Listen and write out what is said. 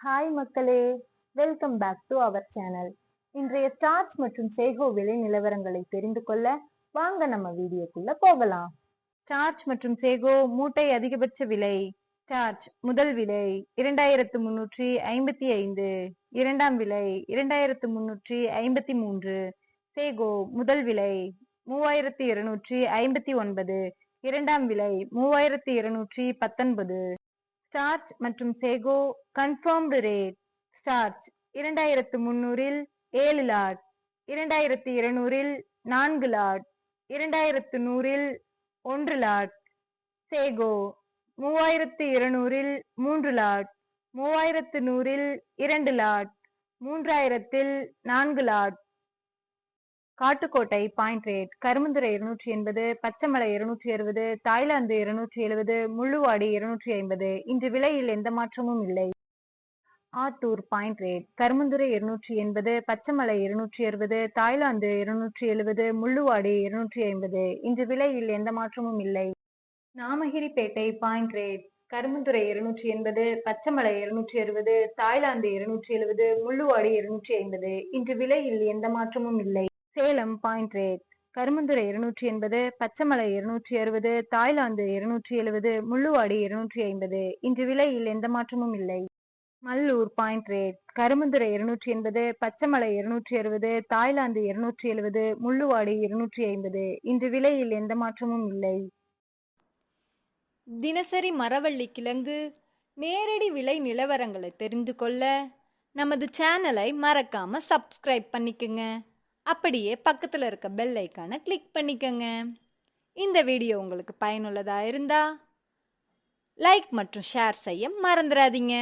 Hi மக்களே, welcome back to our channel. இன்றைய starch மற்றும் சேகோ விலை நிலவரங்களை தெரிந்து கொள்ள வாங்க நம்ம வீடியோக்குள்ள போகலாம். ஸ்டார்ச் மற்றும் சேகோ மூட்டை அதிகபட்ச விலை. ஸ்டார்ச் முதல் விலை 2355, இரண்டாம் விலை 2353. சேகோ முதல் விலை 3259, இரண்டாம் விலை 3219. ஸ்டார்ச் மற்றும் sago confirmed rate. Starch 2300 7 lot, 2200 4 lot, 2100 1 lot. Sago 3200 3 lot, 3100 2 lot, 3000 4 lot. Kattukottai point rate. Karumbunthurai 280, Pachaimalai 260, Thailand 270, Mulluvadi 250. இன்று விலையில் எந்த மாற்றமும் இல்லை. Attur point rate. Karumbunthurai 280, Pachaimalai 260, Thailand 270, Mulluvadi 250. இன்று விலையில் எந்த மாற்றமும் இல்லை. Namagiripettai point rate. Karumbunthurai 280, Pachaimalai 260, Thailand 270, Mulluvadi 250. இன்று விலையில் எந்த மாற்றமும் இல்லை. Salem point rate. Karumbunthurai 280, Pachaimalai 260, Thailand 270, Mulluvadi 250. இன்று விலையில் எந்த மாற்றமும் இல்லை. Mallur point rate. Karumbunthurai 280, Pachaimalai 260, Thailand 270, Mulluvadi 250. இன்று விலையில் எந்த மாற்றமும் இல்லை. தினசரி மரவள்ளி கிழங்கு நேரடி விலை நிலவரங்களை தெரிந்து கொள்ள நமது சேனலை மறக்காம சப்ஸ்கிரைப் பண்ணிக்கங்க. அப்படியே பக்கத்தில் இருக்க பெல் ஐக்கானை கிளிக் பண்ணிக்கங்க. இந்த வீடியோ உங்களுக்கு பயனுள்ளதாக இருந்தால் லைக் மற்றும் ஷேர் செய்ய மறந்துடாதீங்க.